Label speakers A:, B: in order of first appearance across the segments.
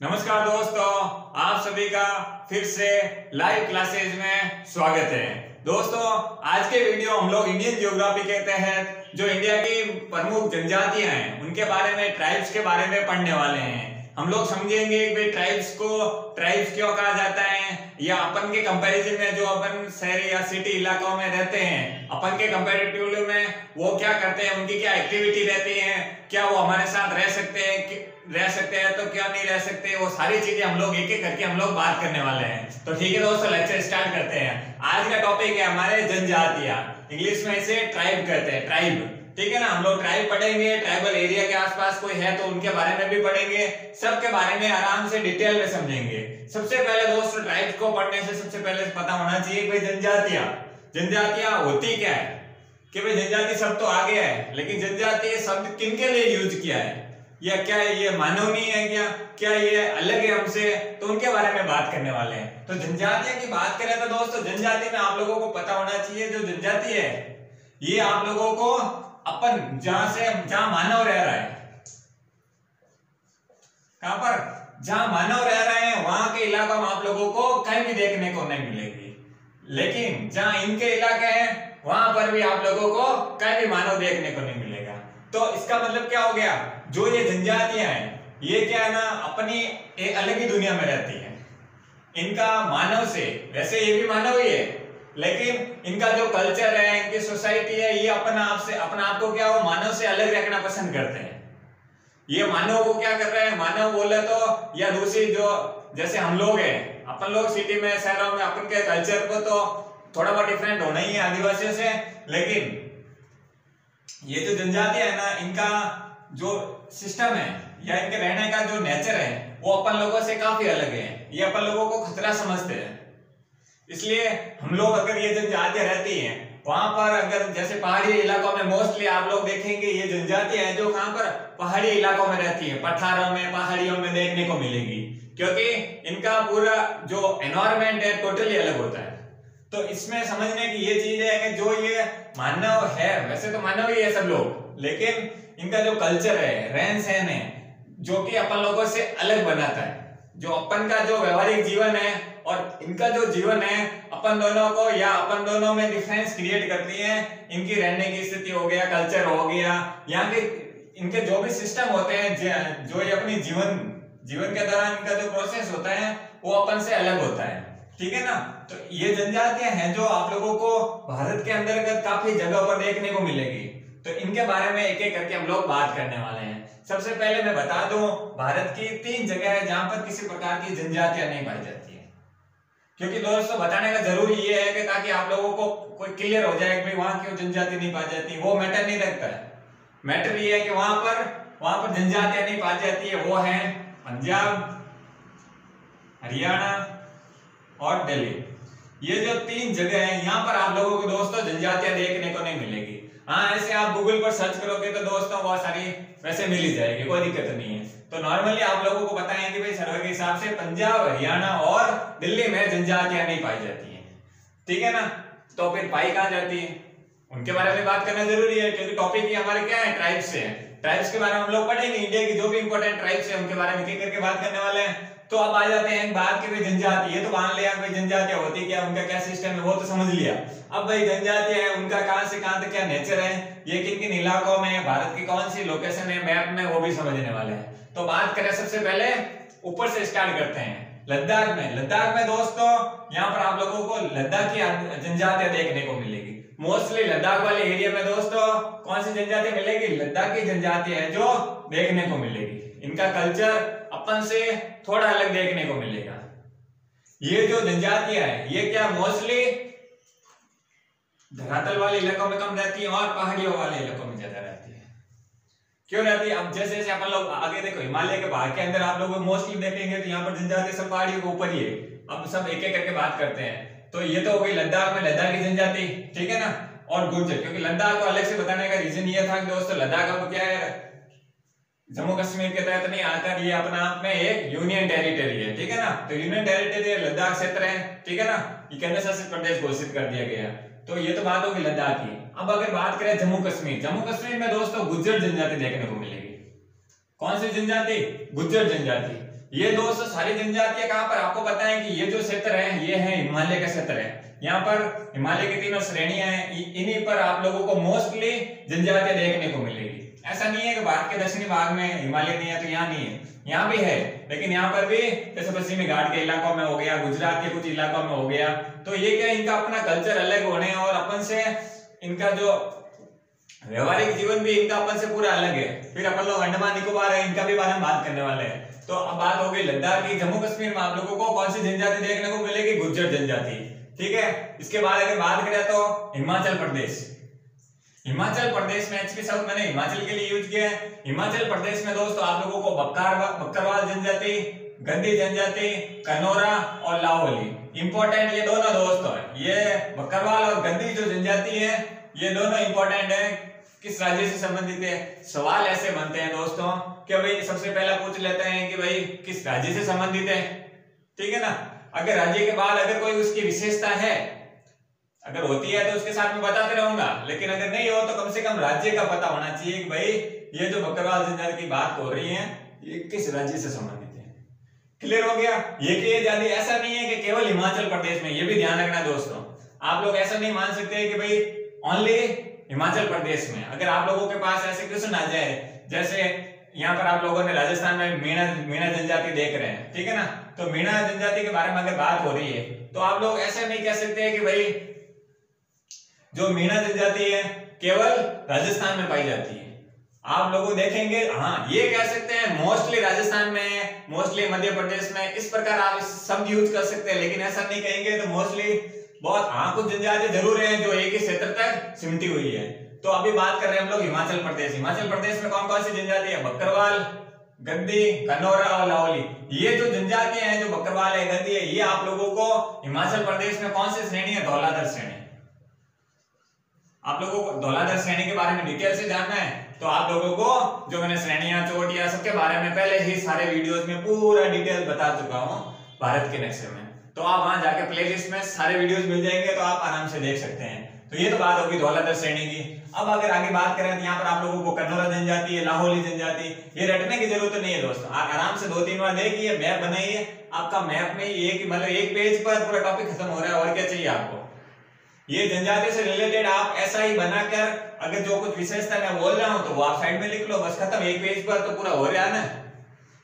A: नमस्कार दोस्तों, आप सभी का फिर से लाइव क्लासेज में स्वागत है। दोस्तों, आज के वीडियो हम लोग इंडियन ज्योग्राफी के तहत जो इंडिया की प्रमुख जनजातियां हैं उनके बारे में, ट्राइब्स के बारे में पढ़ने वाले हैं। हम लोग समझेंगे कि ट्राइब्स क्यों कहा जाता है, या अपन के कंपैरिजन में जो अपन शहरी या सिटी इलाकों में रहते हैं, अपन के कंपैरेटिवली में वो क्या करते हैं, उनकी क्या एक्टिविटी रहती है, क्या वो हमारे साथ रह सकते हैं तो क्या नहीं रह सकते, वो सारी चीजें हम लोग एक एक करके हम लोग बात करने वाले हैं। तो ठीक है दोस्तों, लेक्चर स्टार्ट करते हैं। आज का टॉपिक है हमारे जनजातियां, इंग्लिश में इसे ट्राइब कहते हैं, ट्राइब। ठीक है ना, हम लोग ट्राइब पढ़ेंगे, ट्राइबल एरिया के आसपास कोई है तो उनके बारे में भी पढ़ेंगे, सबके बारे में आराम से डिटेल में समझेंगे। सबसे पहले दोस्तों, ट्राइब्स को पढ़ने से सबसे पहले पता होना चाहिए भाई जनजातियां होती क्या है। कि भाई जनजाति शब्द तो आ गया है, लेकिन जनजातीय शब्द किनके लिए यूज किया है, या क्या ये मानवीय है, क्या ये अलग है हमसे, तो उनके बारे में बात करने वाले हैं। तो जनजातियों की बात करें तो दोस्तों, जनजाति में आप लोगों को पता होना चाहिए, जो जनजाति है ये आप लोगों को अपन जहां मानव रह रहा है, कहां पर, जहां मानव रह रहे हैं वहां के इलाकों में आप लोगों को कहीं भी देखने को नहीं मिलेगी। लेकिन जहां इनके इलाके हैं वहां पर भी आप लोगों को कहीं भी मानव देखने को नहीं मिलेगा। तो इसका मतलब क्या हो गया, जो ये जनजातियां हैं ये क्या है ना, अपनी एक अलग ही दुनिया में रहती हैं। इनका मानव से, वैसे ये भी मानव ही है, लेकिन इनका जो कल्चर है, इनकी सोसाइटी है, ये अपना आप को क्या, वो मानव से अलग रखना पसंद करते हैं। ये मानव को क्या कर रहे हैं, मानव बोले तो, या दूसरी जो जैसे हम लोग हैं, अपन लोग सिटी में शहरों में अपन के कल्चर को तो थोड़ा बहुत डिफरेंट होना ही है आदिवासियों से, लेकिन ये जो जनजातियां है ना, इनका जो सिस्टम है या इनके रहने का जो नेचर है वो अपन लोगों से काफी अलग है। ये अपन लोगों को खतरा समझते हैं, इसलिए हम लोग, अगर ये जनजातियां रहती हैं वहां पर, अगर जैसे पहाड़ी इलाकों में मोस्टली आप लोग देखेंगे ये जनजातियां हैं जो कहां पर, पहाड़ी इलाकों में रहती है, पठारों में, पहाड़ियों में देखने को मिलेगी, क्योंकि इनका पूरा जो एनवायरमेंट है टोटली अलग होता है। तो इसमें समझने की ये चीज है कि जो ये मानव है, वैसे तो मानव ही है सब लोग, लेकिन इनका जो कल्चर है, रहन सहन है, जो कि अपन लोगों से अलग बनाता है। जो अपन का जो व्यवहारिक जीवन है और इनका जो जीवन है, अपन दोनों को या अपन दोनों में डिफरेंस क्रिएट करती है। इनकी रहने की स्थिति हो गया, कल्चर हो गया, यहाँ के इनके जो भी सिस्टम होते हैं, जो ये अपनी जीवन के दौरान इनका जो प्रोसेस होता है वो अपन से अलग होता है। ठीक है ना, तो ये जनजातियां हैं जो आप लोगों को भारत के अंतर्गत काफी जगह पर देखने को मिलेगी। तो इनके बारे में एक एक करके हम लोग बात करने वाले हैं। सबसे पहले मैं बता दूं, भारत की 3 जगह है जहां पर किसी प्रकार की जनजातियां नहीं पाई जाती है। क्योंकि दोस्तों बताने का जरूरी ये है कि ताकि आप लोगों को कोई क्लियर हो जाए कि भाई वहां क्यों जनजाति नहीं पाई जाती। वो मैटर नहीं रखता है, मैटर ये है कि वहां पर जनजातियां नहीं पाई जाती है, वो है पंजाब, हरियाणा और दिल्ली। ये जो 3 जगह है, यहाँ पर आप लोगों को दोस्तों जनजातियां देखने को नहीं मिलेगी। हाँ, ऐसे आप गूगल पर सर्च करोगे तो दोस्तों बहुत सारी वैसे मिल ही जाएगी, कोई दिक्कत नहीं है। तो नॉर्मली आप लोगों को पता है कि भाई सर्वे के हिसाब से पंजाब, हरियाणा और दिल्ली में जनजातियां नहीं पाई जाती हैं। ठीक है ना, तो फिर पाई कहाँ जाती है, उनके बारे में बात करना जरूरी है, क्योंकि टॉपिक ही हमारे क्या है, ट्राइब्स से है। ट्राइब्स के बारे में हम लोग पढ़ेंगे, इंडिया की जो भी इंपॉर्टेंट ट्राइब्स है उनके बारे में एक करके बात करने वाले हैं। तो अब आ जाते हैं बात की भाई जनजाति, ये तो मान लिया भाई जनजातियां होती क्या, उनका क्या सिस्टम है वो तो समझ लिया। अब भाई जनजातियां है, उनका कहां से कहां तक क्या नेचर है, ये किन किन इलाकों में, भारत की कौन सी लोकेशन है मैप में, वो भी समझने वाले हैं। तो बात करें सबसे पहले ऊपर से स्टार्ट करते हैं, लद्दाख में दोस्तों यहाँ पर आप लोगों को लद्दाख की जनजातियां देखने को मिलेगी। मोस्टली लद्दाख वाले एरिया में दोस्तों कौन सी जनजातियां मिलेगी, लद्दाख की जनजाति है जो देखने को मिलेगी। इनका कल्चर अपन से थोड़ा अलग देखने को मिलेगा। ये जो जनजातियां है ये क्या मोस्टली धरातल वाले इलाकों में कम रहती है और पहाड़ियों वाले इलाकों में ज्यादा रहती है। क्यों रहती है, अब जैसे जैसे अपन लोग आगे देखो, हिमालय के भाग के अंदर आप लोग मोस्टली देखेंगे तो यहाँ पर जनजाति सब पहाड़ियों के ऊपर ही है। अब सब एक एक करके बात करते हैं। तो ये तो हो गई लद्दाख में लद्दाखी जनजाति, ठीक है ना, और गुर्जर। क्योंकि लद्दाख को अलग से बताने का रीजन ये था कि दोस्तों लद्दाख अब क्या है, जम्मू कश्मीर के तहत नहीं आता, ये अपने आप में एक यूनियन टेरिटरी है। ठीक है ना, तो यूनियन टेरिटरी लद्दाख क्षेत्र है। ठीक है ना, ये केंद्र शासित प्रदेश घोषित कर दिया गया। तो ये तो बात होगी लद्दाख की। अब अगर बात करें जम्मू कश्मीर में दोस्तों गुर्जर जनजाति देखने को मिलेगी। कौन सी जनजाति, गुर्जर जनजाति। ये दोस्तों सारी जनजातियां कहाँ पर, आपको पता है कि ये जो क्षेत्र है ये है हिमालय का क्षेत्र है। यहाँ पर हिमालय की तीनों श्रेणियां हैं, इन्हीं पर आप लोगों को मोस्टली जनजातियां देखने को मिलेगी। ऐसा नहीं है कि भारत के दक्षिणी भाग में हिमालय नहीं है तो यहाँ नहीं है, यहाँ भी है, लेकिन यहाँ पर भी जैसे पश्चिमी घाट के इलाकों में हो गया, गुजरात के कुछ इलाकों में हो गया, तो ये क्या इनका अपना कल्चर अलग होने और अपन से इनका जो व्यवहारिक जीवन भी इनका अपन से पूरा अलग है। फिर अपन लोग अंडमान निकोबार है, इनका भी बारे में बात करने वाले हैं। तो अब बात हो गई लद्दाख की। जम्मू कश्मीर में आप लोगों को कौन सी जनजाति देखने को मिलेगी? गुर्जर जनजाति, ठीक है। इसके बाद अगर बात करें तो हिमाचल प्रदेश, हिमाचल प्रदेश में एचपी शब्द मैंने हिमाचल के लिए यूज किया है। हिमाचल प्रदेश में दोस्तों आप लोगों को बक्करवाल जनजाति, गद्दी जनजाति, कनौरा और लाहौली इंपॉर्टेंट, ये दोनों दोस्तों है। ये बक्करवाल और गद्दी जो जनजाति है ये दोनों इंपॉर्टेंट है। किस राज्य से संबंधित है? सवाल ऐसे बनते हैं दोस्तों कि भाई सबसे पहला पूछ लेते हैं कि भाई किस राज्य से संबंधित है, ठीक है ना। अगर राज्य के बाद अगर कोई उसकी विशेषता है, अगर होती है तो उसके साथ में बताते रहूंगा, लेकिन अगर नहीं हो तो कम से कम राज्य का पता होना चाहिए कि भाई ये जो बक्करवाल जनजाति की बात हो रही है ये किस राज्य से संबंधित है। क्लियर हो गया? ये कि आजादी ऐसा नहीं है कि केवल हिमाचल प्रदेश में, ये भी ध्यान रखना दोस्तों। आप लोग ऐसा नहीं मान सकते कि भाई ओनली हिमाचल प्रदेश में। अगर आप लोगों के पास ऐसे क्वेश्चन आ जाए, जैसे यहाँ पर आप लोगों ने राजस्थान में मीणा जनजाति देख रहे हैं, ठीक है ना, तो मीणा जनजाति के बारे में अगर बात हो रही है तो आप लोग ऐसे नहीं कह सकते कि भाई जो मीणा जनजाति है केवल राजस्थान में पाई जाती है। आप लोग देखेंगे, हाँ ये कह सकते हैं मोस्टली राजस्थान में, मोस्टली मध्य प्रदेश में, इस प्रकार आप शब्द यूज कर सकते हैं, लेकिन ऐसा नहीं कहेंगे तो मोस्टली बहुत, हाँ कुछ जनजाति जरूर है जो एक ही क्षेत्र तक सिमटी हुई है। तो अभी बात कर रहे हैं हम लोग हिमाचल प्रदेश। हिमाचल प्रदेश में कौन कौन सी जनजाति है? बक्करवाल, गद्दी, कनौरा और लाहौली। ये जो जनजातियां हैं, जो बक्करवाल है, गद्दी है, ये आप लोगों को हिमाचल प्रदेश में कौन सी श्रेणी है? धौलाधर श्रेणी। आप लोगों को धौलाधर श्रेणी के बारे में डिटेल से जानना है तो आप लोगों को जो मैंने श्रेणियां, चोटियां सबके बारे में पहले ही सारे वीडियोस में पूरा डिटेल बता चुका हूं भारत के नक्शे में। तो आप वहां जाके प्लेलिस्ट में सारे वीडियोस मिल जाएंगे, तो आप आराम से देख सकते हैं। तो ये तो बात होगी धौलाधर श्रेणी की। अब अगर आगे बात करें तो यहाँ पर आप लोगों को कनौरा जनजाति है, लाहौली जनजाति, ये रटने की जरूरत नहीं है दोस्तों। आप आराम से 2-3 बार देखिए, मैप बनाइए, आपका मैप में एक मतलब एक पेज पर पूरा टॉपिक खत्म हो रहा है। और क्या चाहिए आपको? ये जनजाति से रिलेटेड आप ऐसा ही बनाकर, अगर जो कुछ विशेषता मैं बोल रहा हूं तो वो आप साइड में लिख लो, बस खत्म। एक पेज पर तो पूरा हो रहा है ना।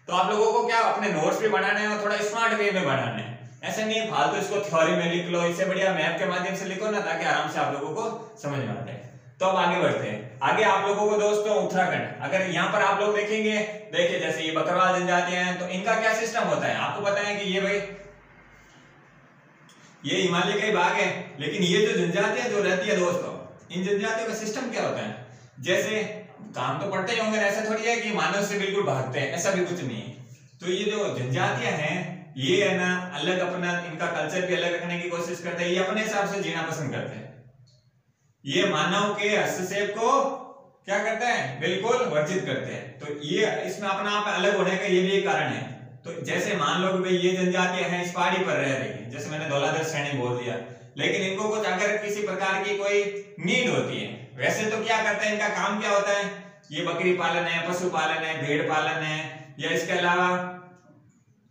A: तो आप लोगों को क्या अपने नोट्स भी बनाने हैं और थोड़ा स्मार्ट वे में बनाने हैं। ऐसे नहीं फालतू इसको थ्योरी में लिख लो, इससे बढ़िया मैप के माध्यम से लिखो ना, ताकि आराम से आप लोगों को समझ में आ जाए। तो अब आगे बढ़ते हैं। आगे आप लोगों को दोस्तों उत्तराखंड, अगर यहाँ पर आप लोग देखेंगे, देखिए जैसे ये बक्करवाल जनजातियां हैं तो इनका क्या सिस्टम होता है? आपको पता है कि ये भाई ये हिमालय का ही भाग है, लेकिन ये जो जनजातियां जो रहती है दोस्तों, इन जनजातियों का सिस्टम क्या होता है? जैसे काम तो पढ़ते ही होंगे, ऐसा थोड़ी है कि मानव से बिल्कुल भागते हैं, ऐसा भी कुछ नहीं है। तो ये जो जनजातियां हैं ये है ना अलग, अपना इनका कल्चर भी अलग रखने की कोशिश करते हैं। ये अपने हिसाब से जीना पसंद करते हैं। ये मानव के हस्तक्षेप को क्या करते हैं? बिल्कुल वर्जित करते हैं। तो ये इसमें अपना आप अलग होने का ये भी एक कारण है। तो जैसे मान लो कि भाई ये जनजातियां हैं इस पहाड़ी पर रह रही है, जैसे मैंने धौलाधर श्रेणी बोल दिया, लेकिन इनको कुछ अगर किसी प्रकार की कोई नीड होती है, वैसे तो क्या करते हैं, इनका काम क्या होता है? ये बकरी पालन है, पशु पालन है, भेड़ पालन है, या इसके अलावा,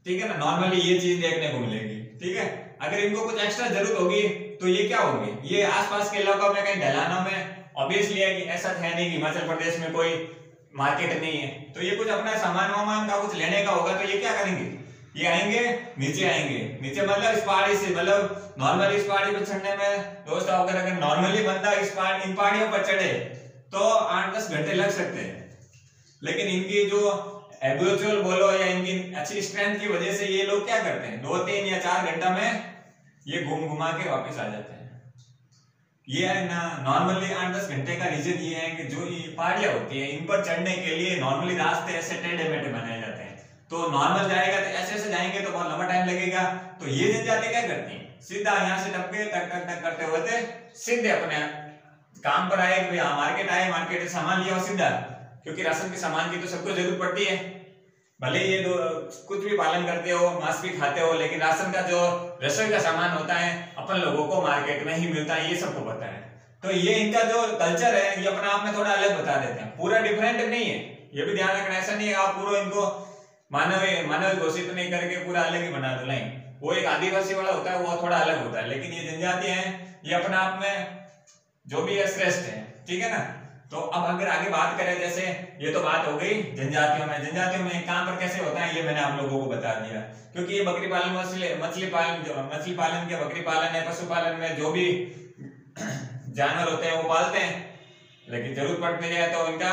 A: ठीक है ना, नॉर्मली ये चीज देखने को मिलेगी, ठीक है। अगर इनको कुछ एक्स्ट्रा जरूरत होगी तो ये क्या होगी? ये आसपास के इलाकों में, कहीं ढलानों में, ऑब्वियसली है कि ऐसा है नहीं कि हिमाचल प्रदेश में कोई मार्केट नहीं है, तो ये कुछ अपना सामान वामान का कुछ लेने का होगा, तो ये क्या करेंगे? ये आएंगे, नीचे आएंगे, नीचे मतलब इस पहाड़ी से, मतलब नॉर्मली इस पहाड़ी पर चढ़ने में दोस्तों, अगर नॉर्मली बंदा इन पहाड़ियों पर चढ़े तो 8-10 घंटे लग सकते हैं, लेकिन इनकी जो एब्यूचुअल बोलो या इनकी अच्छी स्ट्रेंथ की वजह से ये लोग क्या करते हैं, 2-3 या 4 घंटा में ये घुमा के वापस आ जाते हैं। ये है ना नॉर्मली 8-10 घंटे का रीजन ये है कि जो ये पहाड़ियां होती है, इन पर चढ़ने के लिए नॉर्मली रास्ते ऐसे टेढ़े मेढ़े बनाए जाते हैं। तो नॉर्मल जाएगा तो ऐसे जाएंगे तो बहुत लंबा टाइम लगेगा। तो ये जनजाति क्या करती है, सीधा यहाँ से टपके टक टक टक करते हुए सीधे अपने काम पर आए, मार्केट आए, मार्केट से सामान लिया सीधा, क्योंकि राशन के सामान की तो सबको जरूरत पड़ती है। भले ये कुछ भी पालन करते हो, मांस भी खाते हो, लेकिन राशन का जो रसोई का सामान होता है अपन लोगों को मार्केट में ही मिलता है, ये सबको पता है। तो ये इनका जो कल्चर है ये अपने आप में थोड़ा अलग बता देते हैं, पूरा डिफरेंट नहीं है, ये भी ध्यान रखना। ऐसा नहीं है आप पूरा इनको मानव मानव घोषित नहीं करके पूरा अलग ही बना दो, नहीं। वो एक आदिवासी वाला होता है, वो थोड़ा अलग होता है, लेकिन ये जनजातियां हैं, ये अपने आप में जो भी है श्रेष्ठ है, ठीक है ना। तो अब अगर आगे बात करें, जैसे ये तो बात हो गई जनजातियों में कहां पर कैसे होता है ये मैंने आप लोगों को बता दिया, क्योंकि ये बकरी पालन, मछली पालन के बकरी पालन है, पशुपालन में जो भी जानवर होते हैं वो पालते हैं, लेकिन जरूरत पड़ती है तो इनका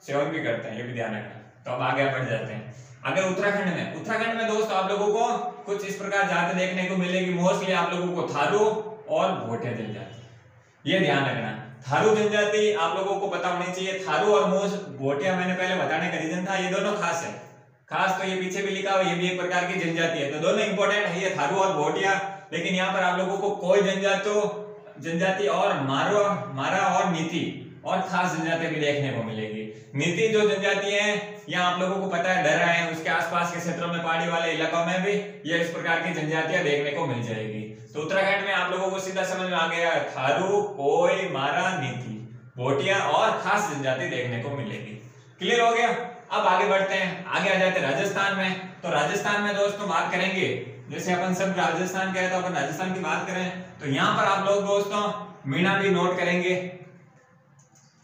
A: सेवन भी करते हैं, ये भी ध्यान रखना। तो अब आगे बढ़ जाते हैं। अगर उत्तराखंड में दोस्त आप लोगों को कुछ इस प्रकार जाति देखने को मिलेगी, मोस्टली आप लोगों को थारू और भोटिया जनजाति, ये ध्यान रखना। थारू जनजाति आप लोगों को पता होनी चाहिए। थारू और भोटिया मैंने पहले बताने का रीजन था, ये दोनों खास है, खास तो ये पीछे भी लिखा हुआ, ये भी एक प्रकार की जनजाति है, तो दोनों इंपॉर्टेंट है ये थारू और भोटिया। लेकिन यहाँ पर आप लोगों को कोई जनजाति और मारा और नीति और खास जनजाति भी देखने को मिलेगी। नीति जो जनजाति है, यहाँ आप लोगों को पता है डरा है, उसके आसपास के क्षेत्रों में, पहाड़ी वाले इलाकों में भी ये इस प्रकार की जनजातियां देखने को मिल जाएगी। तो उत्तराखंड में आप लोगों को सीधा समझ में आ गया, थारू, कोई, मारा, नीति, भोटिया और खास जनजाति देखने को मिलेगी। क्लियर हो गया। अब आगे बढ़ते हैं, आगे आ जाते हैं राजस्थान में। तो राजस्थान में दोस्तों बात करेंगे, जैसे अपन सब राजस्थान के हैं तो अपन राजस्थान की बात करें तो यहाँ पर आप लोग दोस्तों मीणा भी नोट करेंगे,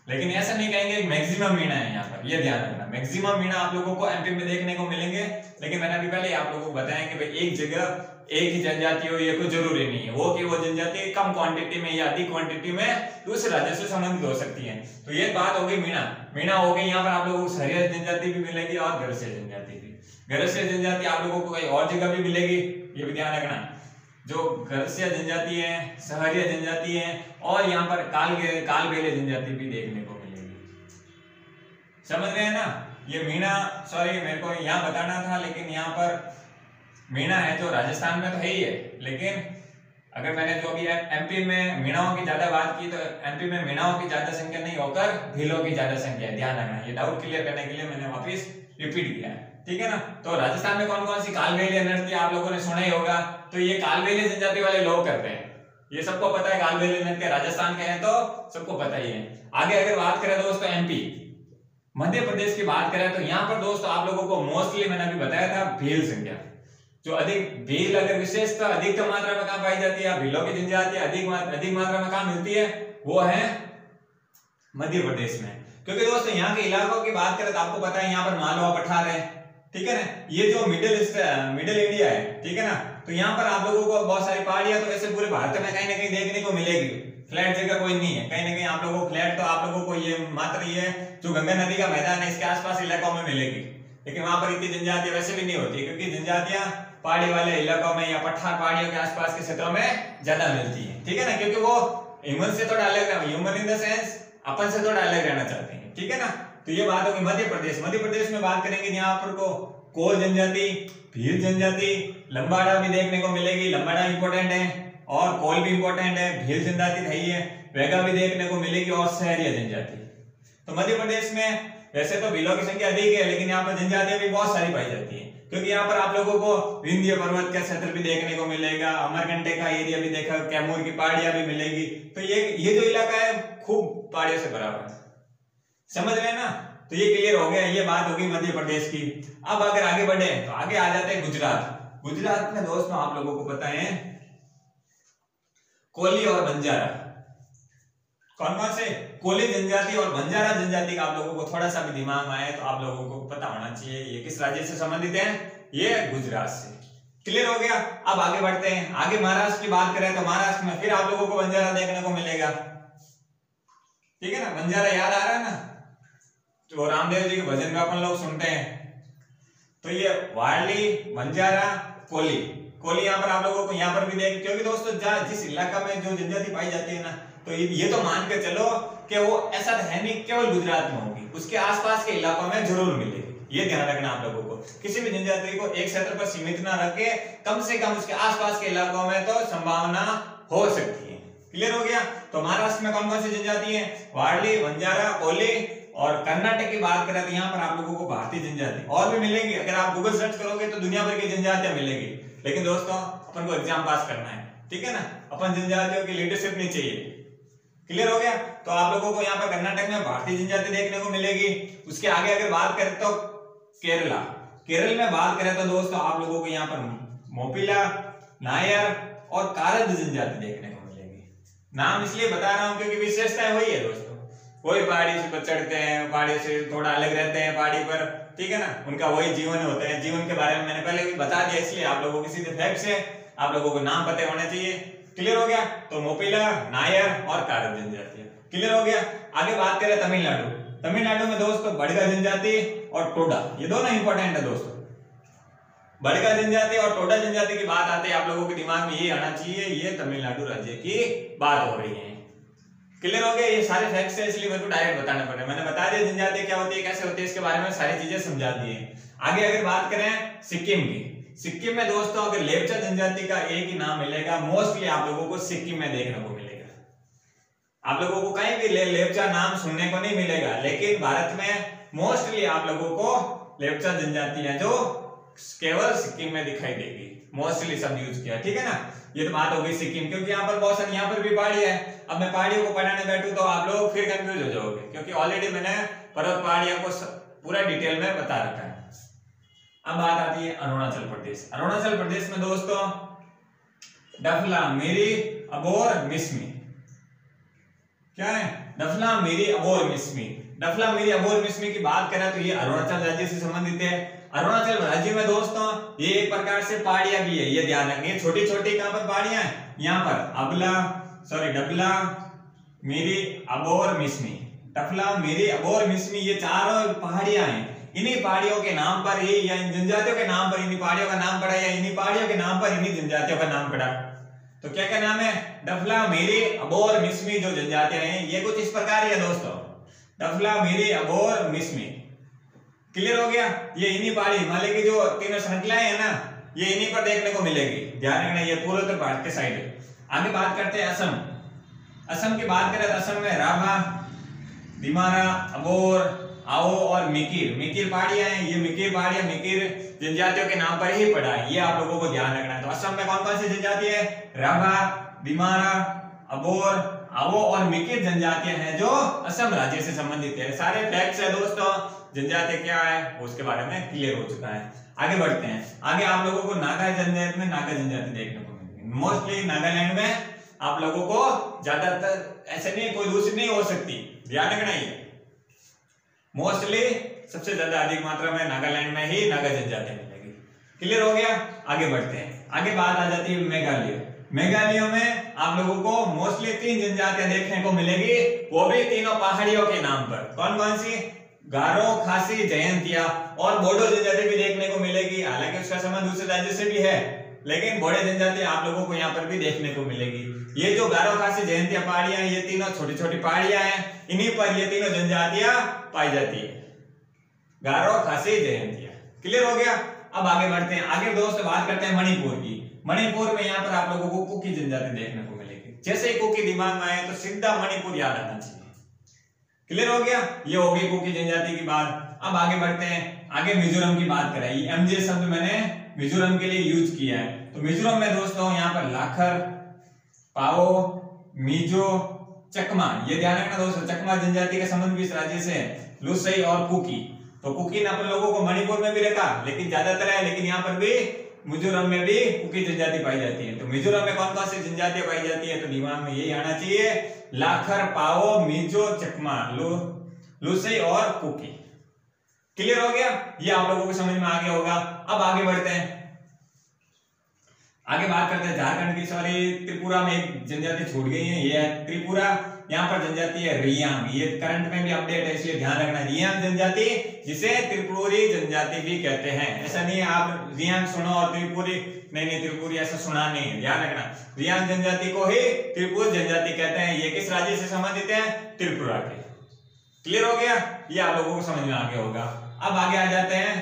A: लेकिन ऐसा नहीं कहेंगे मैक्सिमम मीणा है यहाँ पर, ये ध्यान रखना। मैक्सिमम मीणा आप लोगों को एमपी में देखने को मिलेंगे, लेकिन मैंने अभी पहले आप लोगों को बताया कि भाई एक जगह एक ही जनजाति हो ये कोई जरूरी नहीं है, वो जनजाति कम क्वांटिटी में या अधिक क्वांटिटी में दूसरे राज्य से संबंधित हो सकती है। तो ये बात हो गई मीणा हो गई। यहाँ पर आप लोगों को सहरिया जनजाति भी मिलेगी और गरसिया जनजाति भी। गरसिया जनजाति आप लोगों को कहीं और जगह भी मिलेगी, ये भी ध्यान रखना। जो गरसिया जनजाति है, सहरिया जनजाति है और यहाँ पर कालबेलिया जनजाति भी देखने को मिलेगी। समझ रहे हैं ना। ये मीणा, सॉरी मेरे को यहाँ बताना था, लेकिन यहाँ पर मीणा है जो राजस्थान में तो है ही है, लेकिन अगर मैंने जो भी एमपी में मीणाओं की ज्यादा बात की तो एमपी में मीणाओं की ज्यादा संख्या नहीं होकर भीलों की ज्यादा संख्या है, ध्यान रखना। ये डाउट क्लियर करने के लिए मैंने वापस रिपीट किया है, ठीक है ना। तो राजस्थान में कौन कौन सी कालबेलिया नृत्य आप लोगों ने सुना ही होगा, तो ये कालबेलिया जनजाति वाले लोग करते हैं, ये सबको पता है। कालबेलिया नृत्य राजस्थान के हैं तो सबको पता ही है। आगे अगर बात करें दोस्तों एमपी मध्य प्रदेश की बात करें तो यहाँ पर दोस्तों आप लोगों को मोस्टली मैंने अभी बताया था भील संख्या, जो भील अगर विशेषता अधिकतम मात्रा में कहाँ पाई जाती है, भीलों की जनजाति अधिक मात्रा में कहाँ मिलती है, वो है मध्य प्रदेश में। क्योंकि दोस्तों यहाँ के इलाकों की बात करें तो आपको पता है यहाँ पर मालवा पठार है, ठीक है ना। ये जो मिडिल इंडिया है, ठीक है ना। तो यहाँ पर आप लोगों को बहुत सारी पहाड़ियां तो वैसे पूरे भारत में कहीं ना कहीं देखने को मिलेगी, फ्लैट जगह कोई नहीं है, कहीं ना कहीं आप लोगों को फ्लैट तो आप लोगों को ये मात्र ये जो गंगा नदी का मैदान है इसके आसपास इलाकों में मिलेगी, लेकिन वहां पर इतनी जनजातियां वैसे भी नहीं होती, क्योंकि जनजातियां पहाड़ी वाले इलाकों में या पठार पहाड़ियों के आसपास के क्षेत्रों में ज्यादा मिलती है, ठीक है ना। क्योंकि वो ह्यूमन से थोड़ा अलग, ह्यूमन इन द सेंस अपन से थोड़ा अलग रहना चाहते हैं, ठीक है ना। तो ये बात होगी मध्य प्रदेश में बात करेंगे, यहाँ पर को कोल जनजाति, भील जनजाति, लंबाड़ा भी देखने को मिलेगी। लंबाड़ा इंपॉर्टेंट है और कोल भी इंपॉर्टेंट है, भील जनजाति है, वेगा भी देखने को मिलेगी और सहरिया जनजाति। तो मध्य प्रदेश में वैसे तो भीलों की संख्या अधिक है, लेकिन यहाँ पर जनजातियां भी बहुत सारी पाई जाती है, क्योंकि यहाँ पर आप लोगों को विंध्य पर्वत का क्षेत्र भी देखने को मिलेगा, अमरकंटक का एरिया भी देखा, कैमूर की पहाड़ियां भी मिलेगी। तो ये जो इलाका है खूब पहाड़ियों से भरा हुआ है, समझ रहे हैं ना। तो ये क्लियर हो गया, ये बात होगी मध्य प्रदेश की। अब अगर आगे बढ़े तो आगे आ जाते हैं गुजरात में दोस्तों आप लोगों को पता है कोली और बंजारा, कौन कौन से कोली जनजाति और बंजारा जनजाति का आप लोगों को थोड़ा सा भी दिमाग में आए तो आप लोगों को पता होना चाहिए ये किस राज्य से संबंधित है, ये गुजरात से। क्लियर हो गया। अब आगे बढ़ते हैं, आगे महाराष्ट्र की बात करें तो महाराष्ट्र में फिर आप लोगों को बंजारा देखने को मिलेगा, ठीक है ना। बंजारा याद आ रहा है ना, तो रामदेव जी के भजन में अपन लोग सुनते हैं। तो ये वारली, बंजारा, कोली यहाँ पर आप लोगों को यहाँ पर भी देख, क्योंकि दोस्तों जिस इलाका में जो जनजाति पाई जाती है ना, तो ये तो मान के चलो कि वो ऐसा है नहीं केवल गुजरात में होगी, उसके आसपास के इलाकों में जरूर मिलेगी। ये ध्यान रखना आप लोगों को, किसी भी जनजाति को एक क्षेत्र पर सीमित ना रखे, कम से कम उसके आसपास के इलाकों में तो संभावना हो सकती है। क्लियर हो गया। तो महाराष्ट्र में कौन कौन सी जनजाति है, वारली, बंजारा, कोली। और कर्नाटक की बात करें तो यहाँ पर आप लोगों को भारतीय जनजाति और भी मिलेंगी, अगर आप गूगल सर्च करोगे तो दुनिया भर की जनजातियां मिलेगी। लेकिन दोस्तों अपन को एग्जाम पास करना है, ठीक है ना, अपन जनजातियों की लीडरशिप नहीं चाहिए। क्लियर हो गया। तो आप लोगों को यहाँ पर कर्नाटक में भारतीय जनजाति देखने को मिलेगी। उसके आगे अगर बात करें तो केरल में बात करें तो दोस्तों आप लोगों को यहाँ पर मोपिला, नायर और कारद जनजाति देखने को मिलेगी। नाम इसलिए बता रहा हूँ क्योंकि विशेषताएं वही है दोस्तों, वही पहाड़ी से चढ़ते हैं, पहाड़ी से थोड़ा अलग रहते हैं पहाड़ी पर, ठीक है ना, उनका वही जीवन होता है। जीवन के बारे में मैंने पहले भी बता दिया, इसलिए आप लोगों को सीधे फैक्ट से आप लोगों को नाम पता होने चाहिए। क्लियर हो गया? तो मोपिला, नायर और कारद जनजाति क्लियर हो गया। आगे बात करें तमिलनाडु। तमिलनाडु में दोस्तों बड़गा जनजाति और टोडा, ये दोनों इंपॉर्टेंट है दोस्तों। बड़गा जनजाति और टोडा जनजाति की बात आते हैं, आप लोगों के दिमाग में ये आना चाहिए, ये तमिलनाडु राज्य की बात हो रही है। क्लियर हो गया? ये सारे फैक्ट्स है, इसलिए मेरे को डायरेक्ट बताना पड़े। मैंने बता दिया जनजाति क्या होती है, कैसे होती है, इसके बारे में सारी चीजें समझा दी है। आगे अगर बात करें सिक्किम की, सिक्किम में दोस्तों अगर लेप्चा जनजाति का एक ही नाम मिलेगा, मोस्टली आप लोगों को सिक्किम में देखने को मिलेगा। आप लोगों को कहीं भी लेप्चा नाम सुनने को नहीं मिलेगा, लेकिन भारत में मोस्टली आप लोगों को लेप्चा जनजाति है जो केवल सिक्किम में दिखाई देगी, मोस्टली सब यूज किया, ठीक है ना। ये तो बात हो गई सिक्किम, क्योंकि यहाँ पर बहुत सारी, यहाँ पर भी पहाड़ी है। अब मैं पहाड़ियों को पढ़ाने बैठूं तो आप लोग फिर कंफ्यूज हो जाओगे, क्योंकि ऑलरेडी मैंने पर्वत पहाड़ियों को पूरा डिटेल में बता रखा है। अब बात आती है अरुणाचल प्रदेश। अरुणाचल प्रदेश में दोस्तों डफला, मिरी, अबोर, मिसमी, क्या है? डफला, मिरी, अबोर, मिसमी। डफला, मिरी, अबोर, मिसमी की बात करें तो ये अरुणाचल राज्य से संबंधित है। अरुणाचल राज्य में दोस्तों ये एक प्रकार से पहाड़ियां भी है, ये ध्यान रखिए। छोटी छोटी कहां पर पहाड़ियां हैं? यहाँ पर डबला, मिरी, अबोर, मिसमी। डफला, मिरी, अबोर, मिसमी, ये चारों पहाड़ियां हैं। इन्हीं पहाड़ियों के नाम पर ही, या इन जनजातियों के नाम पर इन्हीं पहाड़ियों का नाम पड़ा, या इन्हीं पहाड़ियों के नाम पर इन्हीं जनजातियों का नाम पड़ा। तो क्या क्या नाम है? डफला, मिरी, अबोर, मिसमी जो जनजातियां हैं ये कुछ इस प्रकार है दोस्तों, डफला, मिरी, अबोर, मिसमी। क्लियर हो गया? ये इन्हीं पहाड़ी हिमालय की जो तीनों श्रृंखलाएं है ना, ये इन्हीं पर देखने को मिलेगी, ध्यान रखना। ये पूर्वोत्तर भारत के साइड है। आगे बात करते हैं असम। असम की बात करें तो असम में राभा, दिमारा, अबोर, आओ और मिकिर, मिकिर पहाड़ियां हैं। ये मिकिर पहाड़ियां मिकिर जनजातियों के नाम पर ही पड़ा है, ये आप लोगों को ध्यान रखना है। तो असम में कौन कौन सी जनजाति है? राभा, दिमारा, अबोर, आवो और मिकिर जनजातियां हैं जो असम राज्य से संबंधित है। सारे फैक्ट्स है दोस्तों, जनजाति क्या है उसके बारे में क्लियर हो चुका है। आगे बढ़ते हैं। आगे आप लोगों को नागा जनजाति में नागा जनजाति देखने को मिलेगी। मोस्टली नागालैंड में आप लोगों को ज्यादातर ऐसे नहीं, कोई दूसरी नहीं हो सकती, ध्यान रखना। ये मोस्टली सबसे ज्यादा अधिक मात्रा में नागालैंड में ही नागा जनजाति मिलेगी। क्लियर हो गया? आगे बढ़ते हैं। आगे बात आ जाती है मेघालय। मेघालय में आप लोगों को मोस्टली 3 जनजातियां देखने को मिलेगी, वो भी तीनों पहाड़ियों के नाम पर। कौन कौन सी? गारो, खासी, जयंतिया और बोडो जनजाति भी देखने को मिलेगी। हालांकि उसका संबंध दूसरे राज्य से भी है, लेकिन बोडो जनजाति आप लोगों को यहाँ पर भी देखने को मिलेगी। ये जो गारो, खासी, जयंतिया पहाड़ियां हैं, ये तीनों छोटी छोटी पहाड़ियां हैं, इन्हीं पर ये तीनों जनजातियां पाई जाती है, गारो, खासी, जयंतिया। क्लियर हो गया? अब आगे बढ़ते हैं। आगे दोस्त बात करते हैं मणिपुर की। मणिपुर में यहाँ पर आप लोगों को कुकी जनजाति देखने को मिलेगी। जैसे ही कुकी दिमाग में आए तो सीधा मणिपुर याद आना चाहिए। क्लियर हो गया? ये होगी कुकी जनजाति की बात। अब आगे बढ़ते हैं। आगे मिजोरम की बात करें। ये एमजे शब्द मैंने मिजोरम के लिए यूज किया है। तो मिजोरम में दोस्तों यहाँ पर लाखर, पाओ, मिजो, चकमा, ये ध्यान रखना दोस्तों, चकमा जनजाति का संबंध भी इस राज्य से है। लुसई और कुकी, तो कुकी अपन लोगों को मणिपुर में भी रहता, लेकिन ज्यादातर है, लेकिन यहाँ पर भी मिजोरम में भी कुकी जनजाति पाई जाती है। तो मिजोरम में कौन कौन सी जनजातियां पाई जाती है? तो दिमाग में यही आना चाहिए, लाखर, पाओ, मिजो, चकमा, लुसई और कुकी। क्लियर हो गया? ये आप लोगों को समझ में आ गया होगा। अब आगे बढ़ते हैं। आगे बात करते हैं झारखंड की। सॉरी, त्रिपुरा में एक जनजाति छूट गई है, ये है त्रिपुरा। यहाँ पर जनजाति है रियांग, ये करंट में भी अपडेट है, इसलिए ध्यान रखना। रियांग जनजाति, जिसे त्रिपुरी जनजाति भी कहते हैं। ऐसा नहीं है आप रियांग सुनो और त्रिपुरी, नहीं, त्रिपुरी ऐसा सुना नहीं है, ध्यान रखना। रियांग जनजाति को ही त्रिपुरी जनजाति कहते हैं। ये किस राज्य से संबंधित है? त्रिपुरा के। क्लियर हो गया? ये आप लोगों को समझ में आ गया होगा। अब आगे आ जाते हैं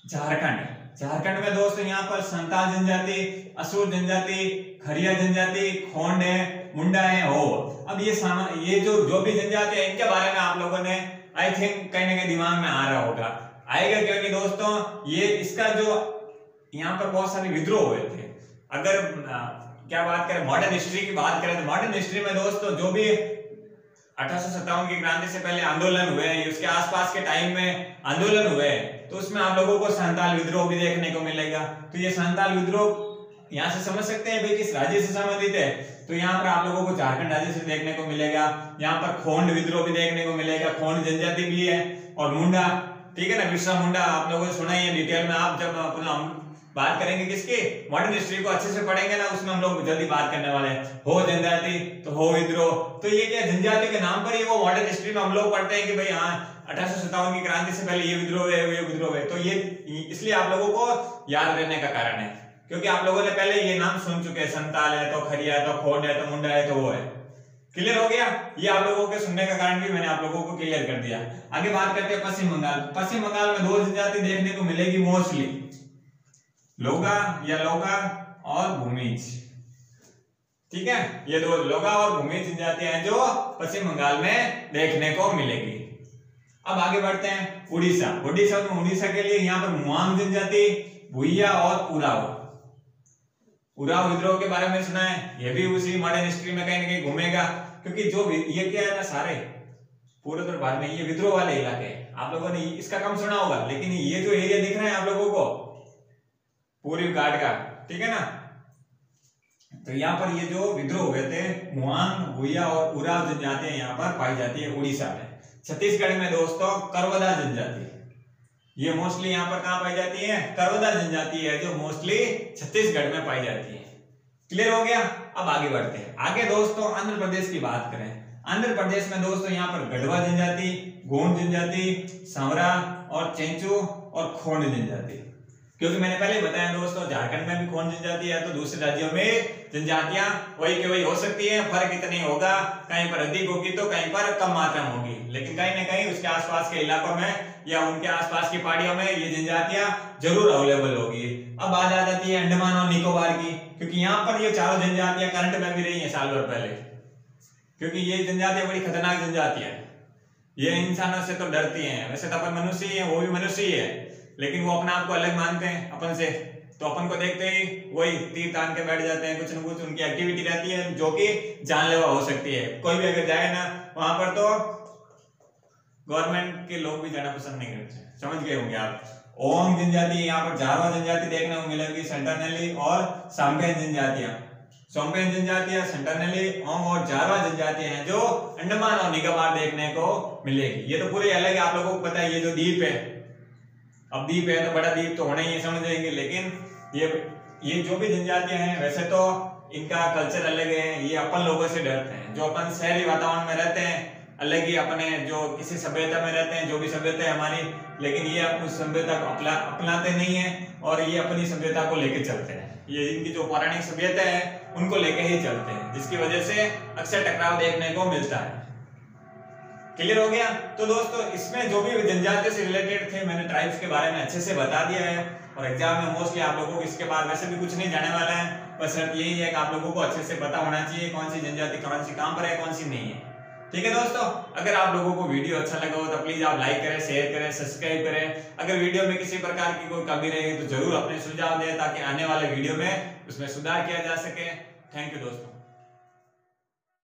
A: झारखंड। झारखंड में दोस्तों यहाँ पर संताल जनजाति, असुर जनजाति, खरिया जनजाति, खोंड है, मुंडा है, हो। अब ये जो भी जनजाति है, इनके बारे में आप लोगों ने आई थिंक कहीं ना कहीं दिमाग में आ रहा होगा। आएगा क्योंकि दोस्तों ये इसका जो यहाँ पर बहुत सारे विद्रोह हुए थे। अगर क्या बात करें, मॉडर्न हिस्ट्री की बात करें तो मॉडर्न हिस्ट्री में दोस्तों जो भी 1857 की क्रांति से पहले आंदोलन हुए हैं, उसके आसपास के टाइम में आंदोलन हुए, तो उसमें आप लोगों को संताल विद्रोह भी देखने को मिलेगा। तो ये संताल विद्रोह यहाँ से समझ सकते हैं भाई किस राज्य से संबंधित है। तो यहाँ पर आप लोगों को झारखंड राज्य से देखने को मिलेगा। यहाँ पर खोंड विद्रोह भी देखने को मिलेगा, खोंड जनजाति भी है, और मुंडा, ठीक है ना, बिरसा मुंडा आप लोगों ने सुना ही है डिटेल में। आप जब अपना बात करेंगे किसकी मॉडर्न हिस्ट्री को अच्छे से पढ़ेंगे ना, उसमें हम लोग जल्दी बात करने वाले हैं। हो जनजाति तो हो विद्रोह, तो ये क्या जनजाति के नाम पर ही वो मॉडर्न हिस्ट्री में हम लोग पढ़ते हैं कि भाई हाँ 1857 की क्रांति से पहले ये विद्रोह है, ये विद्रोह है। तो ये इसलिए आप लोगों को याद रहने का कारण है, क्योंकि आप लोगों ने पहले ये नाम सुन चुके हैं, संताल है तो खरिया है तो खोंड है तो मुंडा है तो वो है। क्लियर हो गया? ये आप लोगों के सुनने का कारण भी मैंने आप लोगों को क्लियर कर दिया। आगे बात करते हैं पश्चिम बंगाल। पश्चिम बंगाल में 2 जनजाति देखने को मिलेगी मोस्टली, लोगा या लोगा और भूमिज, ठीक है। ये 2 लोगा और भूमिज जनजातियां हैं जो पश्चिम बंगाल में देखने को मिलेगी। अब आगे बढ़ते हैं उड़ीसा। उड़ीसा के लिए यहाँ पर मुआंग जनजाति, भुइया और उराव विद्रोह के बारे में सुना है। ये भी उसी मॉडर्न हिस्ट्री में कहीं ना कहीं घूमेगा, क्योंकि जो ये क्या है ना, सारे पूरे उत्तर भारत में ये विद्रोह वाले इलाके हैं। आप लोगों ने इसका कम सुना होगा, लेकिन ये जो एरिया दिख रहा है आप लोगों को पूर्वी घाट का, ठीक है ना, तो यहाँ पर ये जो विद्रोह हुए थे मुआंग, भुइया और उराव जनजातियां यहाँ पर पाई जाती है उड़ीसा में। छत्तीसगढ़ में दोस्तों करवदा जनजाति, ये मोस्टली यहाँ पर कहाँ पाई जाती है, करवदा जनजाति है जो मोस्टली छत्तीसगढ़ में पाई जाती है। क्लियर हो गया? अब आगे बढ़ते हैं। आगे दोस्तों आंध्र प्रदेश की बात करें। आंध्र प्रदेश में दोस्तों यहाँ पर गढ़वा जनजाति, गोंड जनजाति, सांवरा और चेंचू और खोंड जनजाति। क्योंकि मैंने पहले बताया दोस्तों झारखंड में भी खोंड जनजाति है, तो दूसरे राज्यों में जनजातियां वही के वही हो सकती है, फर्क इतना ही होगा, कहीं पर अधिक होगी तो कहीं पर कम मात्रा में होगी, लेकिन कहीं ना कहीं उसके आसपास के इलाकों में या उनके आसपास की पहाड़ियों में ये जनजातियां जरूर अवेलेबल होगी। अब बात आ जाती है अंडमान और निकोबार की, क्योंकि यहाँ पर ये चारों जनजातियां करंट में भी रही है साल भर पहले, क्योंकि ये जनजातियां बड़ी खतरनाक जनजातियां, ये इंसानों से तो डरती हैं। वैसे तो अपन मनुष्य ही है, वो भी मनुष्य ही है, लेकिन वो अपना आपको अलग मानते हैं अपन से, तो अपन को देखते ही वही तीर तान के बैठ जाते हैं। कुछ न कुछ उनकी एक्टिविटी रहती है जो कि जानलेवा हो सकती है। कोई भी अगर जाए ना वहां पर तो गवर्नमेंट के लोग भी जाना पसंद नहीं करते, समझ गए होंगे आप। ओंग जनजाति, यहाँ पर जारवा जनजाति देखने को मिलेगी, सेंटरनली और सांपेन जनजातियां, सोम्पेन जनजातियां, सेंटरनली, ओंग और जारवा जनजातियां हैं जो अंडमान और निकोबार देखने को मिलेगी। ये तो पूरे अलग है, आप लोगों को पता है। ये जो द्वीप है, अब द्वीप है तो बड़ा द्वीप तो होना ही है, समझ जाएंगे। लेकिन ये जो भी जनजातियां हैं वैसे तो इनका कल्चर अलग है, ये अपन लोगों से डरते हैं। जो अपन शहरी वातावरण में रहते हैं अलग ही, अपने जो किसी सभ्यता में रहते हैं, जो भी सभ्यता है हमारी, लेकिन ये अपनी सभ्यता को अपनाते नहीं है और ये अपनी सभ्यता को लेके चलते हैं। ये इनकी जो पौराणिक सभ्यता है उनको लेके ही चलते हैं, जिसकी वजह से अक्सर टकराव देखने को मिलता है। क्लियर हो गया? तो दोस्तों इसमें जो भी जनजाति से रिलेटेड थे मैंने ट्राइब्स के बारे में अच्छे से बता दिया है, और एग्जाम में मोस्टली आप लोगों को इसके बाद वैसे भी कुछ नहीं जाने वाला है। बस शर्त यही है कि आप लोगों को अच्छे से पता होना चाहिए कौन सी जनजाति कौन सी कहां पर है, कौन सी नहीं है। ठीक है दोस्तों, अगर आप लोगों को वीडियो अच्छा लगा हो तो प्लीज आप लाइक करें, शेयर करें, सब्सक्राइब करें। अगर वीडियो में किसी प्रकार की कोई कमी रही तो जरूर अपने सुझाव दें, ताकि आने वाले वीडियो में उसमें सुधार किया जा सके। थैंक यू दोस्तों।